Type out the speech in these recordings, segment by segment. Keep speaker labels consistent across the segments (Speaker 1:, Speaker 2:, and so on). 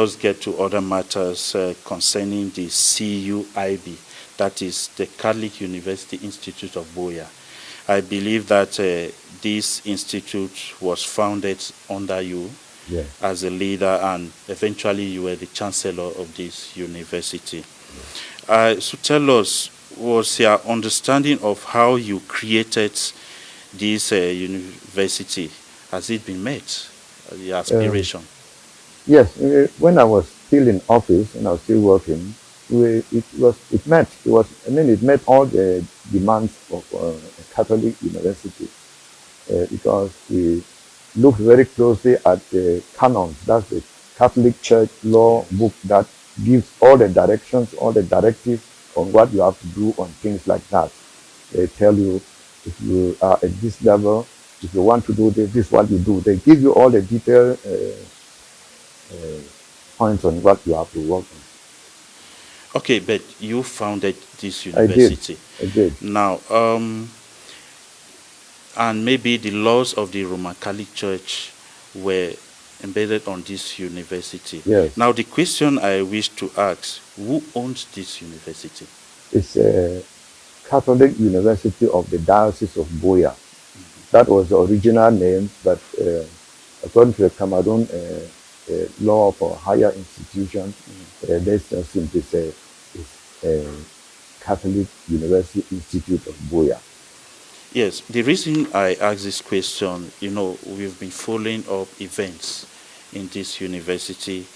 Speaker 1: Let's get to other matters concerning the CUIB, that is the Catholic University Institute of Boya. I believe that this institute was founded under you as a leader, and eventually you were the chancellor of this university. So tell us, was your understanding of how you created this university, has it been met, your aspiration?
Speaker 2: Yes, when I was still in office and I was still working, it met all the demands of a Catholic university because we looked very closely at the canons. That's the Catholic Church law book that gives all the directions, all the directives on what you have to do on things like that. They tell you if you are at this level, if you want to do this, this is what you do. They give you all the detailed points on what you have to work on.
Speaker 1: Okay, but you founded this university.
Speaker 2: I did.
Speaker 1: Now, and maybe the laws of the Roman Catholic Church were embedded on this university.
Speaker 2: Yes.
Speaker 1: Now, the question I wish to ask, who owns this university?
Speaker 2: It's a Catholic University of the Diocese of Boya. That was the original name, but according to the Cameroon law for higher institutions, they still simply say it's a Catholic University Institute of Boya.
Speaker 1: Yes, the reason I ask this question, we've been following up events in this university,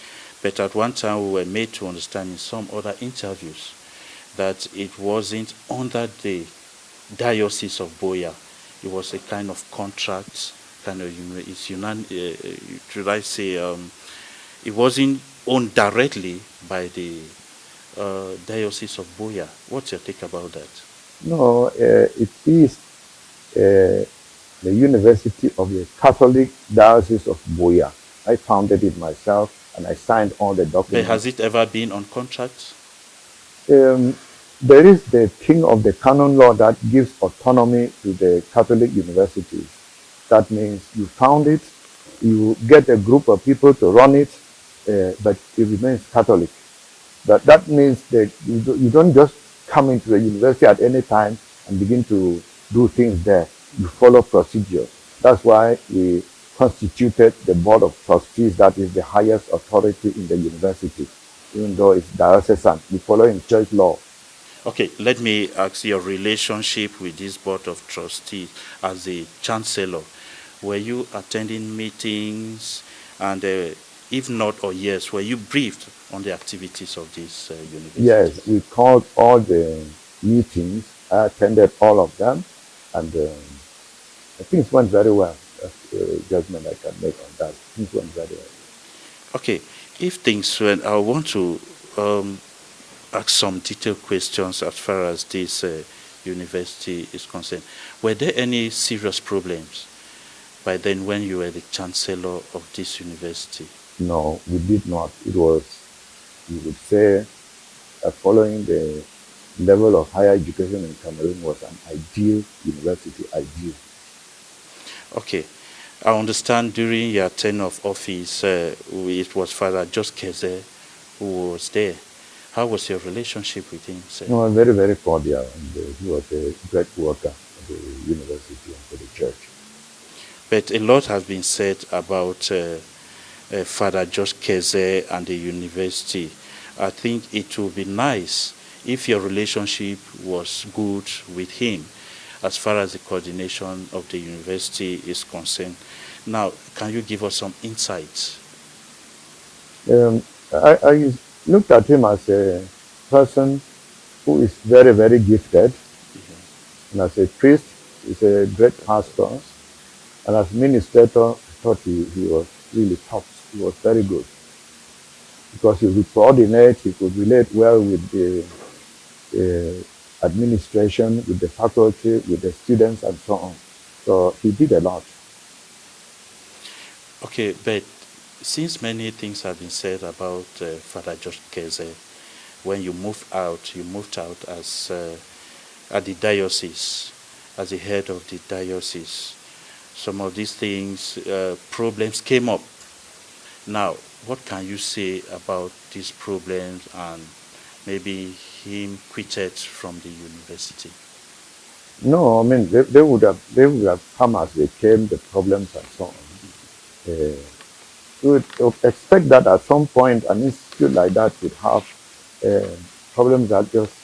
Speaker 1: but at one time we were made to understand in some other interviews that it wasn't under the Diocese of Boya. It was a kind of contract, should I say, it wasn't owned directly by the Diocese of Boya. What's your take about that?
Speaker 2: No, it is the University of the Catholic Diocese of Boya. I founded it myself and I signed all the documents.
Speaker 1: But has it ever been on contract?
Speaker 2: There is the King of the Canon Law that gives autonomy to the Catholic universities. That means you found it, you get a group of people to run it, but it remains Catholic. That means that you don't just come into the university at any time and begin to do things there. You follow procedure. That's why we constituted the Board of Trustees, that is the highest authority in the university, even though it's diocesan. We follow in church law.
Speaker 1: Okay, let me ask your relationship with this Board of Trustees as a chancellor. Were you attending meetings? And if not, or yes, were you briefed on the activities of this university?
Speaker 2: Yes, we called all the meetings. I attended all of them, and things went very well. That's the judgment I can make on that. Things went very well.
Speaker 1: Okay, if things went, I want to ask some detailed questions as far as this university is concerned. Were there any serious problems by then when you were the chancellor of this university?
Speaker 2: No, we did not. It was, you would say, following the level of higher education in Cameroon was an ideal university, ideal.
Speaker 1: Okay. I understand during your tenure of office, it was Father Just Keze who was there. How was your relationship with him, sir?
Speaker 2: No, very, very cordial. And he was a great worker at the university and for the church.
Speaker 1: But a lot has been said about Father Just Keze and the university. I think it would be nice if your relationship was good with him as far as the coordination of the university is concerned. Now, can you give us some insights?
Speaker 2: I looked at him as a person who is very, very gifted. And as a priest, he's a great pastor. And as administrator, I thought he was really top. He was very good. Because he could coordinate, he could relate well with the administration, with the faculty, with the students, and so on. So he did a lot.
Speaker 1: Okay, but since many things have been said about Father George Keze, when you moved out as at the diocese, as the head of the diocese. Some of these things, problems came up. Now, what can you say about these problems and maybe him quitted from the university?
Speaker 2: No, I mean they would have come as they came, the problems and so on. Uh, you would expect that at some point an institute like that would have uh, problems that just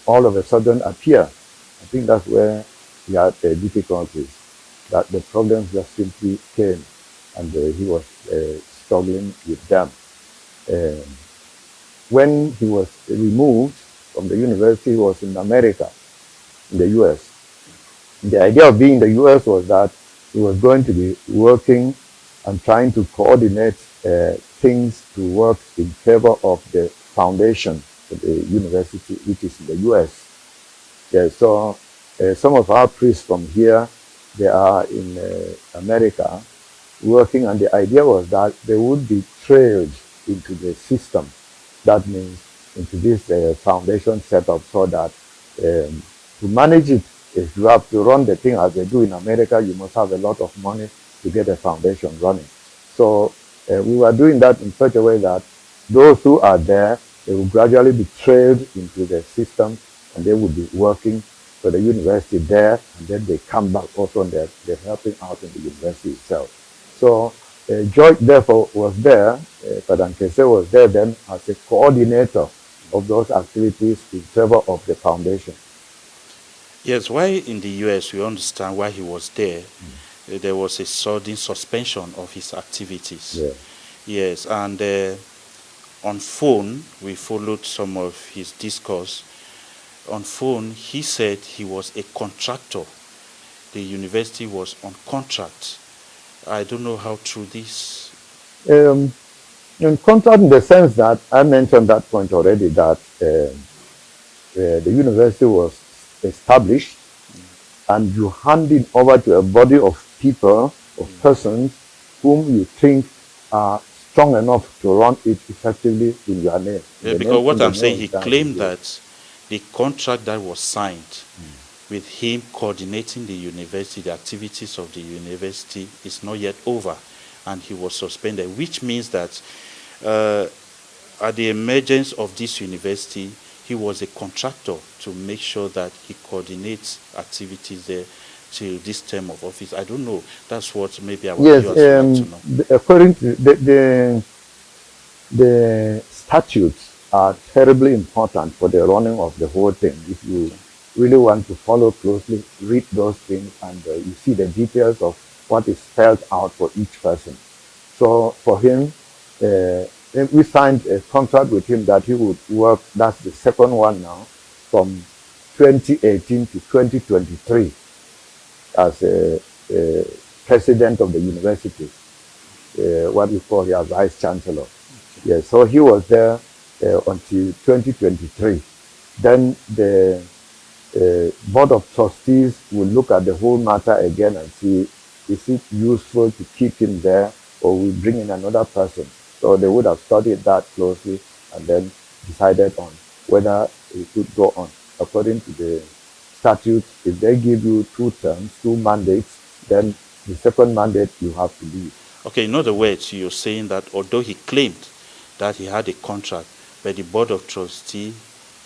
Speaker 2: all of a sudden appear. I think that's where he had difficulties, that the problems just simply came and he was struggling with them. Um, when he was removed from the university, he was in America, in the US. The idea of being in the US was that he was going to be working and trying to coordinate things to work in favor of the foundation of the university, which is in the US. Yeah, so some of our priests from here, they are in America working, and the idea was that they would be trailed into the system. That means into this foundation setup, so that to manage it, if you have to run the thing as they do in America, you must have a lot of money to get a foundation running. So we were doing that in such a way that those who are there, they will gradually be trailed into the system, and they would be working for the university there, and then they come back also, and they're helping out in the university itself. So George therefore was there, Padre Nkese was there then as a coordinator of those activities in favor of the foundation.
Speaker 1: Yes, why in the US we understand why he was there. There was a sudden suspension of his activities.
Speaker 2: Yeah.
Speaker 1: Yes, and on phone we followed some of his discourse. On phone he said he was a contractor. The university was on contract. I don't know how true this.
Speaker 2: In contract, in the sense that I mentioned that point already, that the university was established, and you hand it over to a body of people, of persons, whom you think are strong enough to run it effectively in your name.
Speaker 1: Yeah, because what I'm saying, he claimed that the contract that was signed with him coordinating the university, the activities of the university, is not yet over, and he was suspended, which means that at the emergence of this university, he was a contractor to make sure that he coordinates activities there till this term of office. I don't know. That's what maybe I would like to know.
Speaker 2: According to the statutes are terribly important for the running of the whole thing. If you really want to follow closely, read those things, and you see the details of what is spelled out for each person. So for him, we signed a contract with him that he would work, that's the second one now, from 2018 to 2023 as a president of the university, what we call here vice chancellor. Yeah, so he was there until 2023. Then the board of trustees will look at the whole matter again and see, is it useful to keep him there, or we bring in another person. So they would have studied that closely and then decided on whether it could go on. According to the statutes, if they give you 2 terms, 2 mandates, then the second mandate you have to leave.
Speaker 1: Okay, in other words, you're saying that although he claimed that he had a contract, but the board of trustees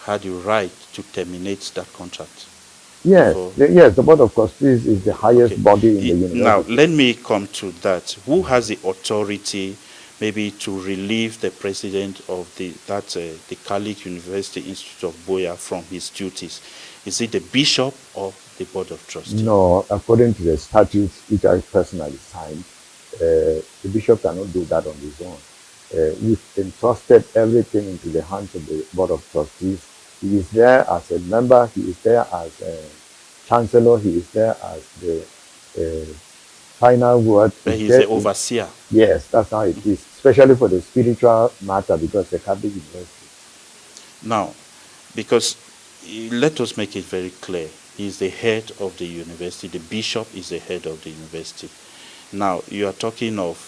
Speaker 1: had the right to terminate that contract.
Speaker 2: Yes, yes, the board of trustees is the highest body in the university.
Speaker 1: Now, let me come to that. Who has the authority maybe to relieve the president of the Catholic University Institute of Boya from his duties? Is it the bishop or the board of trustees?
Speaker 2: No, according to the statutes, which I personally signed, the bishop cannot do that on his own. We've entrusted everything into the hands of the board of trustees. He is there as a member, he is there as a chancellor, he is there as the final word.
Speaker 1: But he's the overseer.
Speaker 2: Yes, that's how it is, especially for the spiritual matter, because the Catholic University.
Speaker 1: Now, because let us make it very clear, he is the head of the university, the bishop is the head of the university. Now, you are talking of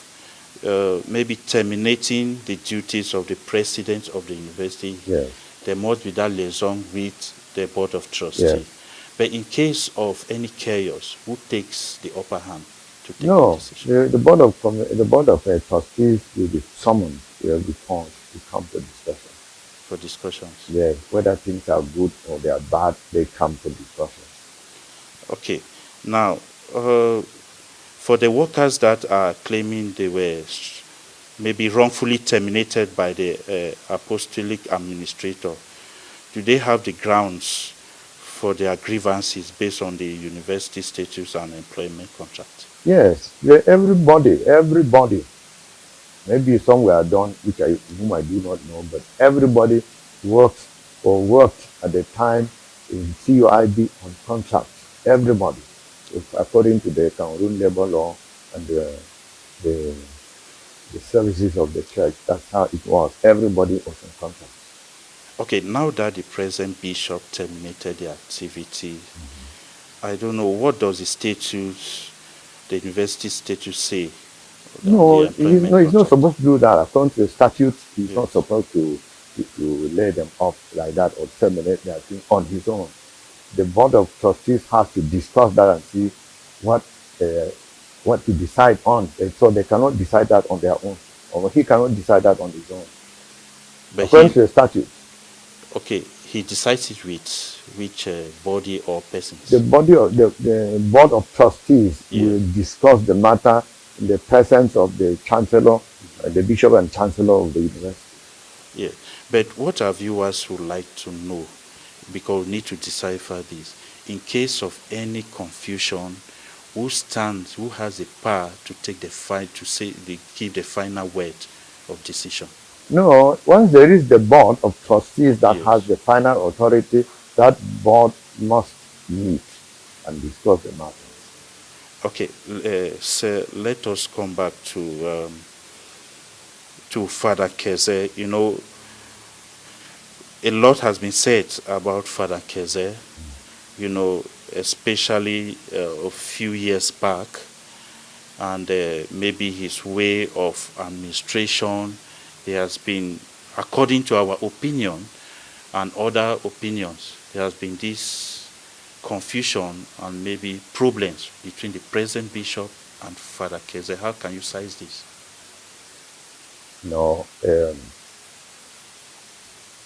Speaker 1: maybe terminating the duties of the president of the university.
Speaker 2: Yes.
Speaker 1: There must be that liaison with the board of trustees.
Speaker 2: Yes.
Speaker 1: But in case of any chaos, who takes the upper hand? to take a
Speaker 2: No,
Speaker 1: decision
Speaker 2: the board of trustees will be summoned, will be formed to come to discussion.
Speaker 1: for discussions?
Speaker 2: Yes, whether things are good or they are bad, they come to discussion.
Speaker 1: Okay. Now, for the workers that are claiming they were maybe wrongfully terminated by the apostolic administrator, do they have the grounds for their grievances based on the university statutes and employment contract?
Speaker 2: Yes, everybody. Maybe some were done, whom I do not know, but everybody works or worked at the time in CUIB on contract. Everybody, according to the Cameroon labor law and the, the services of the church. That's how it was. Everybody was on contract.
Speaker 1: Okay, now that the present bishop terminated the activity, I don't know, what does the university statute say?
Speaker 2: No,
Speaker 1: The employment
Speaker 2: he's not
Speaker 1: contract?
Speaker 2: supposed to do that. According to the statute, he's
Speaker 1: Yes.
Speaker 2: not supposed to lay them off like that or terminate their thing on his own. The board of trustees has to discuss that and see what to decide on. So they cannot decide that on their own, or he cannot decide that on his own.
Speaker 1: But
Speaker 2: According to the statute,
Speaker 1: okay, he decides it with which body or persons?
Speaker 2: the board of trustees will discuss the matter in the presence of the chancellor, the bishop and chancellor of the university.
Speaker 1: Yeah, but what our viewers would like to know, because we need to decipher this, in case of any confusion, who has the power to take give the final word of decision?
Speaker 2: No, once there is the board of trustees that
Speaker 1: Yes.
Speaker 2: has the final authority, that board must meet and discuss the matter.
Speaker 1: Okay, so let us come back to Father Keze. You know, a lot has been said about Father Keze, you know, especially a few years back, and maybe his way of administration. There has been, according to our opinion and other opinions, there has been this confusion and maybe problems between the present bishop and Father Keze. How can you size this?
Speaker 2: No,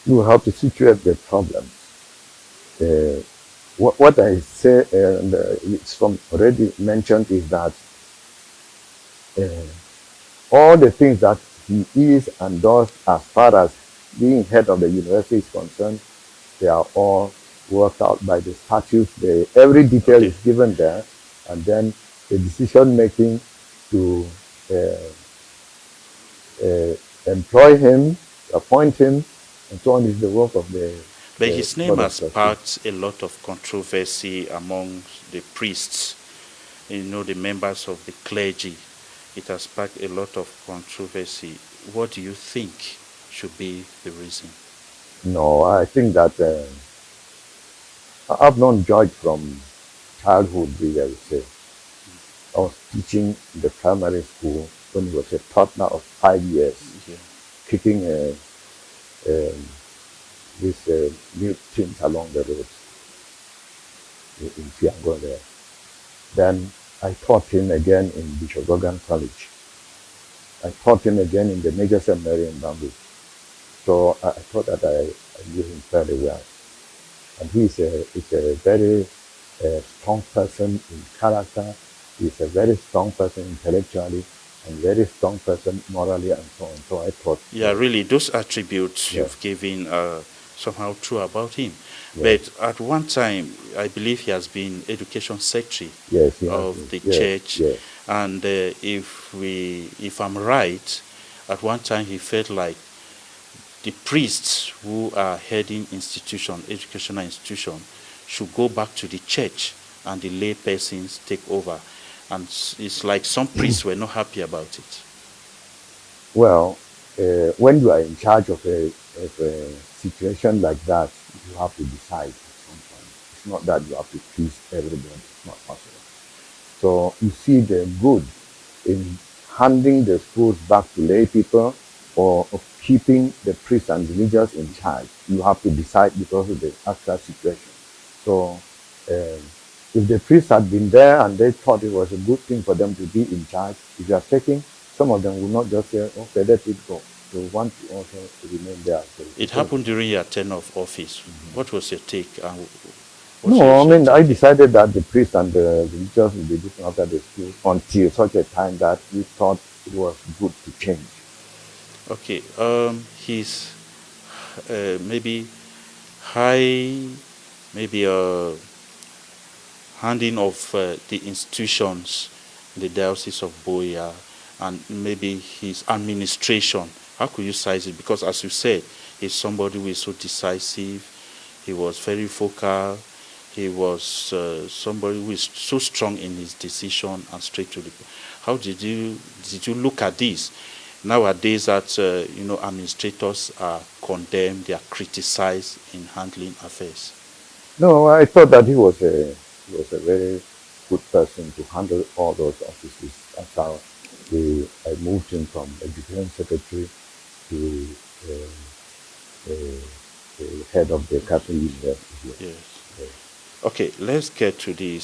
Speaker 2: you have to situate the problem. What I say, and it's from already mentioned, is that all the things that he is and does as far as being head of the university is concerned, they are all worked out by the statutes. Every detail is given there, and then the decision making to employ him, appoint him, and so on is the work of the.
Speaker 1: But his name has sparked a lot of controversy among the priests, you know, the members of the clergy. It has sparked a lot of controversy. What do you think should be the reason?
Speaker 2: No, I think that I've known George from childhood, really, I would say. I was teaching in the primary school when he was a toddler of 5 years, kicking these new things along the road in Fiango there. Then I taught him again in Bishop Gogan College. I taught him again in the major seminary in Bamboo. So I thought that I knew him fairly well. And he's a very strong person in character. He's a very strong person intellectually, and very strong person morally, and so on. So I thought.
Speaker 1: Yeah, really, those attributes you've given are somehow true about him. But at one time, I believe he has been education secretary of the church. And if I'm right, at one time he felt like the priests who are heading educational institution, should go back to the church and the lay persons take over. And it's like some priests were not happy about it.
Speaker 2: Well, when you are in charge of a situation like that, you have to decide at some point. It's not that you have to please everybody. It's not possible. So you see the good in handing the schools back to lay people, or of keeping the priests and religious in charge. You have to decide because of the actual situation. So if the priests had been there and they thought it was a good thing for them to be in charge, if you are taking, some of them would not just say, okay, let it go. They want to also remain there.
Speaker 1: It happened during your tenure of office. What was your take?
Speaker 2: No, I mean, I decided that the priest and the religious will be looking after the school until such a time that we thought it was good to change.
Speaker 1: Okay, his maybe high, maybe handing of the institutions in the Diocese of Boya, and maybe his administration. How could you size it? Because as you said, he's somebody who is so decisive. He was very vocal. He was somebody who is so strong in his decision and straight to the point. How did you look at this? Nowadays, that administrators are condemned, they are criticized in handling affairs.
Speaker 2: No, I thought that he was a very good person to handle all those offices. That's how I moved him from education secretary to the head of the Catholic University.
Speaker 1: Yes. Okay, let's get to this.